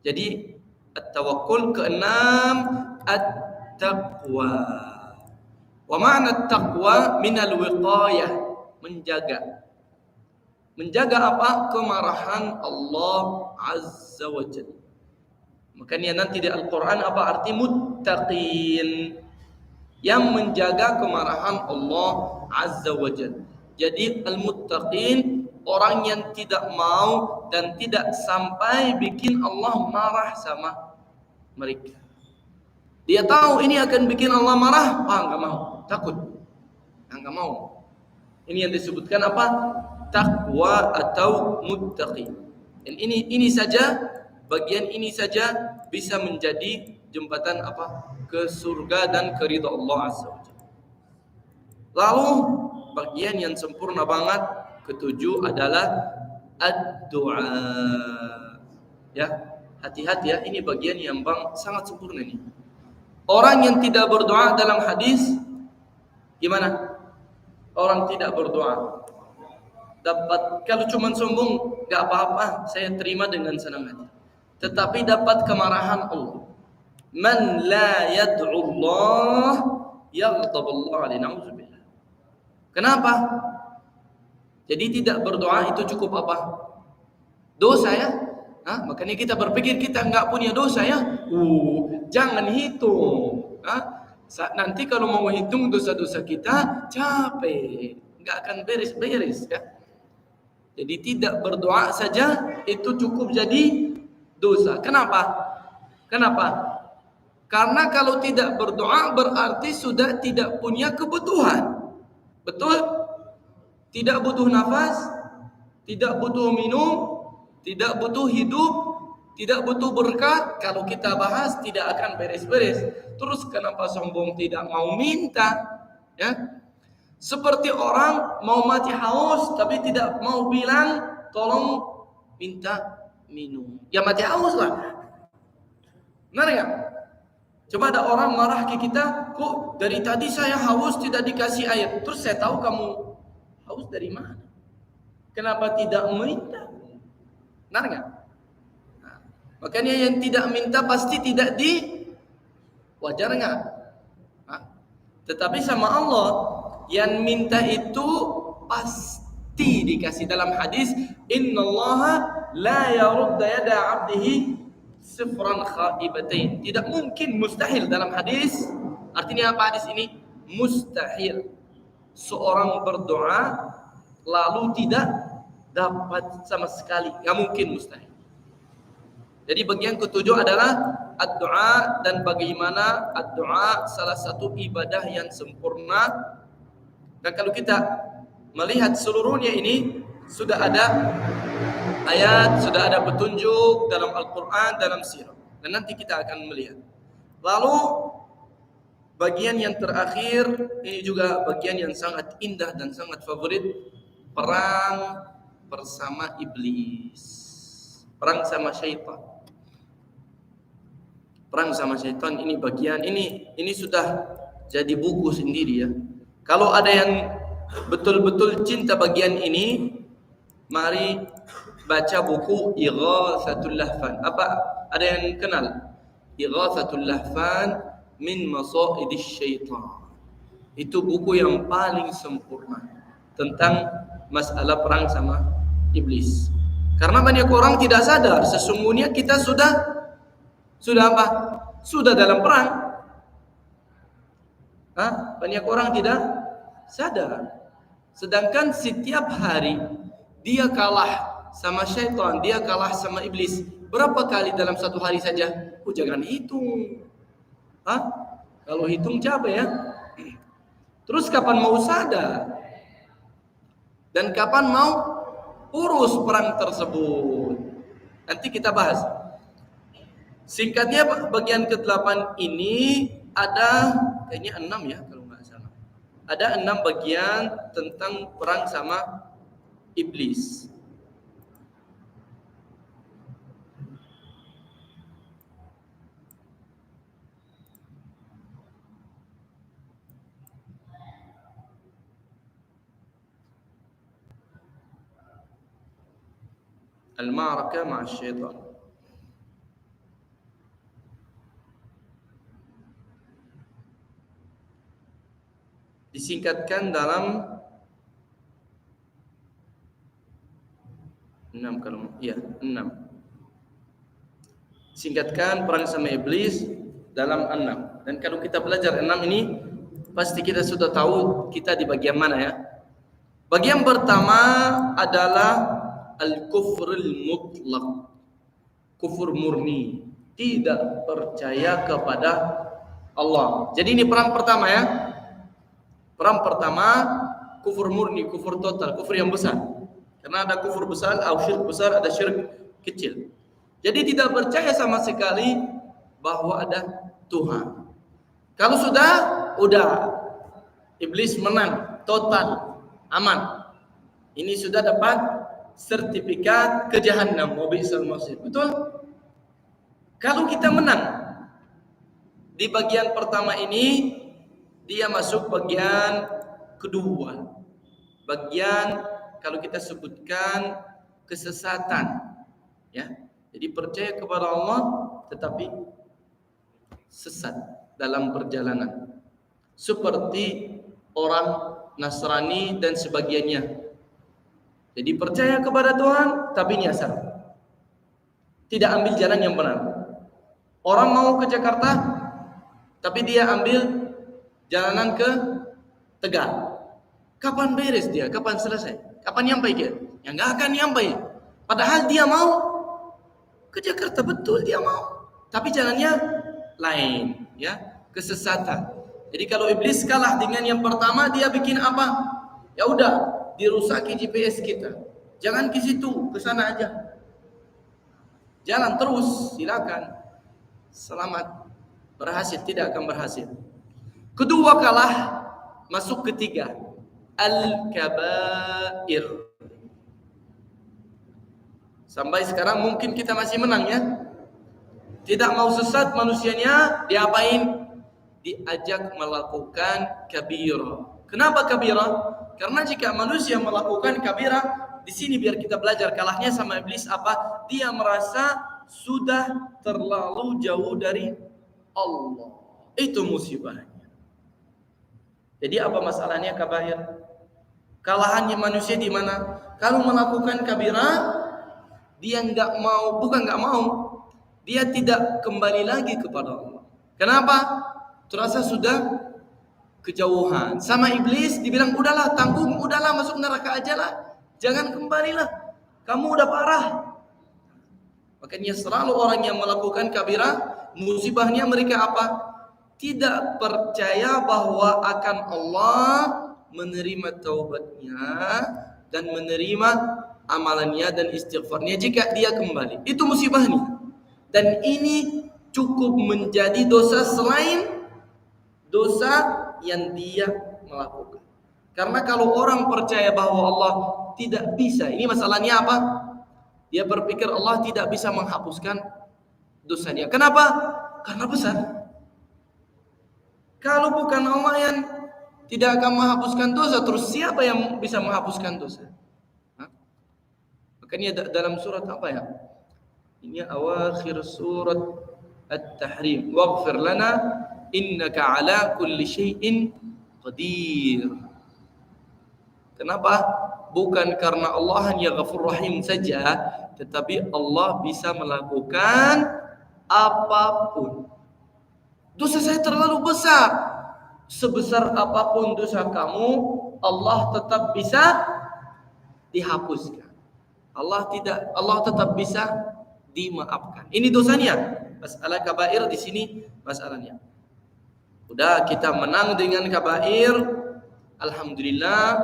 Jadi at-tawakkul, keenam at-taqwa. Wa ma'na at-taqwa minal wiqayah, menjaga. Menjaga apa? Kemarahan Allah Azza wa Jalla. Makanya nanti di Al-Quran apa arti muttaqin? Yang menjaga kemarahan Allah Azza wa Jalla. Jadi al-muttaqin, orang yang tidak mau dan tidak sampai bikin Allah marah sama mereka. Dia tahu ini akan bikin Allah marah, enggak mau, takut. Enggak mau. Ini yang disebutkan apa? Taqwa atau muttaqin. Dan ini saja, bagian ini saja bisa menjadi jembatan apa? Ke surga dan ke ridha Allah Azza wa Jalla. Lalu bagian yang sempurna banget ketujuh adalah ad-du'a. Ya, hati-hati ya, ini bagian yang sangat sempurna ini. Orang yang tidak berdoa dalam hadis gimana? Orang tidak berdoa dapat, kalau cuma sombong gak apa-apa, saya terima dengan senang hati. Tetapi dapat kemarahan Allah. Man la yad'u Allah yaghdab Allah alaihi, na'udzubillah. Kenapa? Jadi tidak berdoa itu cukup apa? Dosa ya? Makanya kita berpikir kita nggak punya dosa ya. Jangan hitung. Nanti kalau mau hitung dosa-dosa kita capek, nggak akan beres-beres ya. Jadi tidak berdoa saja itu cukup jadi dosa. Kenapa? Karena kalau tidak berdoa berarti sudah tidak punya kebutuhan. Betul? Tidak butuh nafas, tidak butuh minum, tidak butuh hidup, tidak butuh berkat. Kalau kita bahas tidak akan beres-beres. Terus kenapa sombong tidak mau minta? Ya, seperti orang mau mati haus tapi tidak mau bilang tolong minta minum. Ya mati haus lah. Benar ya? Coba ada orang marah ke kita, kok dari tadi saya haus tidak dikasih air. Terus saya tahu kamu haus dari mana? Kenapa tidak minta? Benar nggak? Makanya yang tidak minta pasti tidak wajar nggak? Tetapi sama Allah yang minta itu pasti dikasih. Dalam hadis, innallaha la yarudda yada 'abdihi sifran khaibatain. Tidak mungkin, mustahil dalam hadis. Artinya apa hadis ini? Mustahil seorang berdoa lalu tidak dapat sama sekali. Enggak mungkin, mustahil. Jadi bagian ketujuh adalah ad-du'a, dan bagaimana ad-du'a salah satu ibadah yang sempurna. Dan kalau kita melihat seluruhnya ini sudah ada ayat, sudah ada petunjuk dalam Al-Quran, dalam sirah. Dan nanti kita akan melihat. Lalu bagian yang terakhir ini juga bagian yang sangat indah dan sangat favorit, perang bersama iblis, perang sama syaitan. Perang sama syaitan ini bagian ini sudah jadi buku sendiri ya. Kalau ada yang betul-betul cinta bagian ini, mari baca buku Ighatsatul Lahfan. Apa ada yang kenal? Ighatsatul Lahfan min Masaidis Syaitan. Itu buku yang paling sempurna tentang masalah perang sama iblis. Karena banyak orang tidak sadar sesungguhnya kita sudah apa? Sudah dalam perang. Banyak orang tidak sadar. Sedangkan setiap hari dia kalah sama syaitan, dia kalah sama iblis. Berapa kali dalam satu hari saja? Jangan hitung. Kalau hitung capek ya. Terus kapan mau sadar? Dan kapan mau urus perang tersebut? Nanti kita bahas. Singkatnya bagian ke-8 ini ada kayaknya 6 ya kalau nggak salah. Ada 6 bagian tentang perang sama iblis. Al-ma'rakah ma'a syaitan. disingkatkan dalam 6 kalau iya 6. Singkatkan perang sama iblis dalam 6. Dan kalau kita belajar 6 ini pasti kita sudah tahu kita di bagian mana ya. Bagian pertama adalah al-kufrul mutlaq. Kufur murni, tidak percaya kepada Allah. Jadi ini perang pertama ya. Perang pertama kufur murni, kufur total, kufur yang besar. Karena ada kufur besar, atau syirik besar, ada syirik kecil. Jadi tidak percaya sama sekali bahwa ada Tuhan. Kalau sudah, udah iblis menang total, aman. Ini sudah dapat sertifikat ke Jahannam, wabi'sal masir. Betul? Kalau kita menang di bagian pertama ini, dia masuk bagian kedua. Bagian kalau kita sebutkan kesesatan, ya. Jadi percaya kepada Allah tetapi sesat dalam perjalanan. Seperti orang Nasrani dan sebagiannya. Jadi percaya kepada Tuhan tapi nyasar. Tidak ambil jalan yang benar. Orang mau ke Jakarta tapi dia ambil jalanan ke Tegal. Kapan beres dia? Kapan selesai? Kapan nyampai dia? Ya nggak akan nyampai. Padahal dia mau ke Jakarta, betul dia mau. Tapi jalannya lain, ya, kesesatan. Jadi kalau iblis kalah dengan yang pertama, dia bikin apa? Ya udah, dirusaki GPS kita. Jangan ke situ, ke sana aja. Jalan terus, silakan. Selamat. Berhasil, tidak akan berhasil. Kedua kalah, masuk ketiga. Al-kabair. Sampai sekarang mungkin kita masih menang ya. Tidak mau sesat manusianya, diapain? Diajak melakukan kabirah. Kenapa kabirah? Karena jika manusia melakukan kabirah, di sini biar kita belajar kalahnya sama iblis apa? Dia merasa sudah terlalu jauh dari Allah. Itu musibahnya. Jadi apa masalahnya kabair? Kalahannya manusia di mana? Kalau melakukan kabirah, dia bukan nggak mau, dia tidak kembali lagi kepada Allah. Kenapa? Terasa sudah kejauhan. Sama iblis dibilang udahlah, tanggung, udahlah masuk neraka aja lah, jangan kembalilah, kamu udah parah. Makanya selalu orang yang melakukan kabirah, musibahnya mereka apa? Tidak percaya bahwa akan Allah menerima taubatnya dan menerima amalannya dan istighfarnya jika dia kembali. Itu musibahnya. Dan ini cukup menjadi dosa selain dosa yang dia melakukan. Karena kalau orang percaya bahwa Allah tidak bisa, ini masalahnya apa? Dia berpikir Allah tidak bisa menghapuskan dosanya. Kenapa? Karena besar. Kalau bukan Allah yang tidak akan menghapuskan dosa, terus siapa yang bisa menghapuskan dosa? Makanya dalam surat apa ya? Ini awakhir surat At-Tahrim. Waghfir lana innaka ala kulli syai'in qadir. Kenapa? Bukan karena Allah hanya Ghafur Rahim saja, tetapi Allah bisa melakukan apapun. Dosa saya terlalu besar. Sebesar apapun dosa kamu, Allah tetap bisa dihapuskan. Allah tetap bisa dimaafkan. Ini dosanya. Masalah kabair di sini masalahnya. Udah kita menang dengan kabair, alhamdulillah,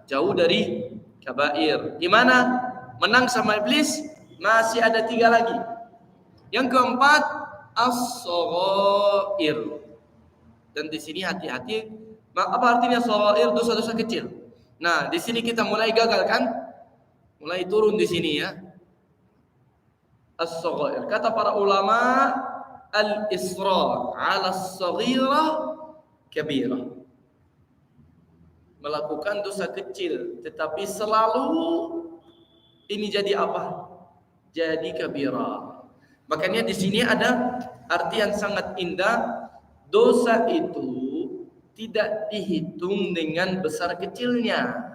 jauh dari kabair. Gimana? Menang sama iblis, masih ada 3 lagi. Yang keempat, as-shaghair. Dan di sini hati-hati, apa artinya shaghair? Dosa-dosa kecil. Nah, di sini kita mulai gagal kan? Mulai turun di sini ya. As-shaghair. Kata para ulama, al-israr 'ala as-saghirah kabirah. Melakukan dosa kecil, tetapi selalu ini jadi apa? Jadi kabirah. Makanya di sini ada arti yang sangat indah. Dosa itu tidak dihitung dengan besar kecilnya,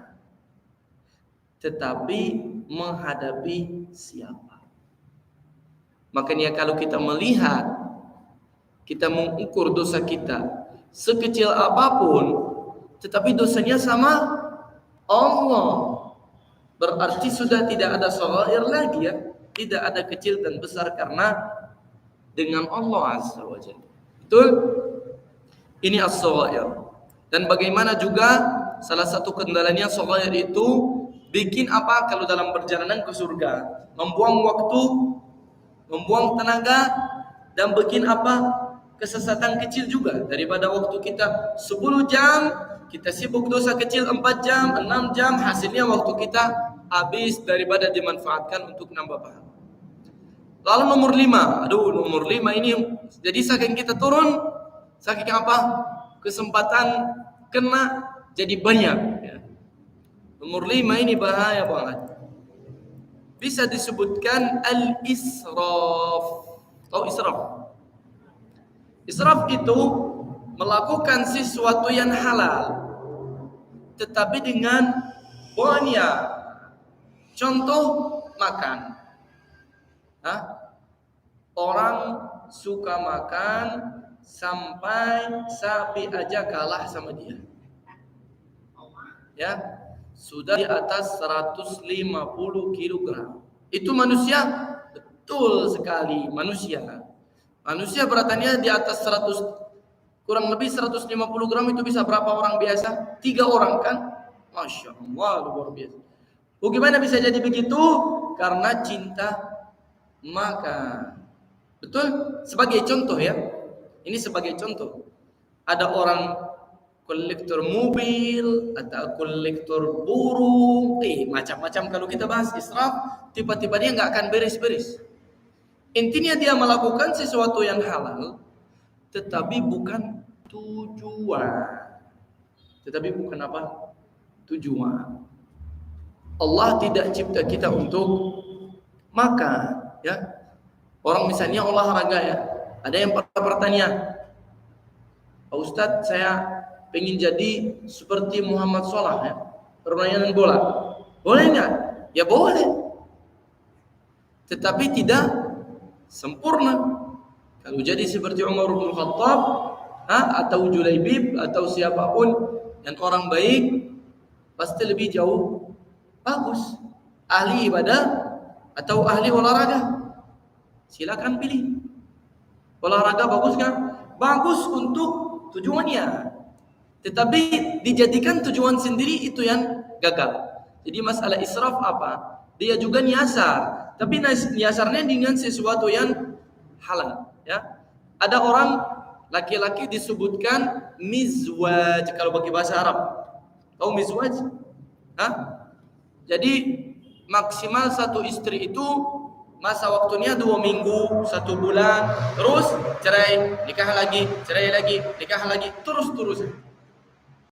tetapi menghadapi siapa. Makanya kalau kita melihat, kita mengukur dosa kita sekecil apapun, tetapi dosanya sama Allah, berarti sudah tidak ada shaghair lagi ya, tidak ada kecil dan besar karena dengan Allah Azza wa Jalla. Betul? Ini as-shaghair. Dan bagaimana juga salah satu kendalanya shaghair itu bikin apa kalau dalam perjalanan ke surga? Membuang waktu, membuang tenaga, dan bikin apa? Kesesatan kecil juga. Daripada waktu kita 10 jam, kita sibuk dosa kecil 4 jam, 6 jam, hasilnya waktu kita habis daripada dimanfaatkan untuk nambah pahala. Lalu nomor 5, nomor 5 ini jadi saking kita turun, saking apa? Kesempatan kena jadi banyak ya. Nomor 5 ini bahaya banget. Bisa disebutkan al-israf. Tahu israf? Israf itu melakukan sesuatu yang halal tetapi dengan banyak. Contoh makan. Orang suka makan sampai sapi aja kalah sama dia. Ya, sudah di atas 150 kg. Itu manusia? Betul sekali, manusia. Manusia beratnya di atas 100, kurang lebih 150 gram itu bisa berapa orang biasa? 3 orang kan? Masya Allah, luar biasa. Bagaimana bisa jadi begitu? Karena cinta makan. Betul? Sebagai contoh ya. Ini sebagai contoh. Ada orang kolektor mobil atau kolektor burung, macam-macam. Kalau kita bahas israf, tiba-tiba dia nggak akan beres-beres. Intinya dia melakukan sesuatu yang halal, tetapi bukan tujuan. Tetapi bukan apa? Tujuan. Allah tidak cipta kita untuk makan, ya. Orang misalnya olahraga ya, ada yang bertanya, Pak Ustadz, saya pengen jadi seperti Muhammad Salah ya, permainan bola. Boleh nggak? Ya boleh. Tetapi tidak sempurna. Kalau jadi seperti Umar bin Khattab, atau Julaibib atau siapapun yang orang baik, pasti lebih jauh bagus. Ahli ibadah atau ahli olahraga. Silakan pilih. Olahraga bagus kan? Bagus untuk tujuannya. Tetapi dijadikan tujuan sendiri itu yang gagal. Jadi masalah israf apa? Dia juga nyasar, tapi nyasarnya dengan sesuatu yang halal, ya. Ada orang laki-laki disebutkan mizwaj kalau pakai bahasa Arab. Tahu mizwaj? Jadi maksimal satu istri itu masa waktunya 2 minggu, 1 bulan, terus cerai, nikah lagi, cerai lagi, nikah lagi, terus-terusan.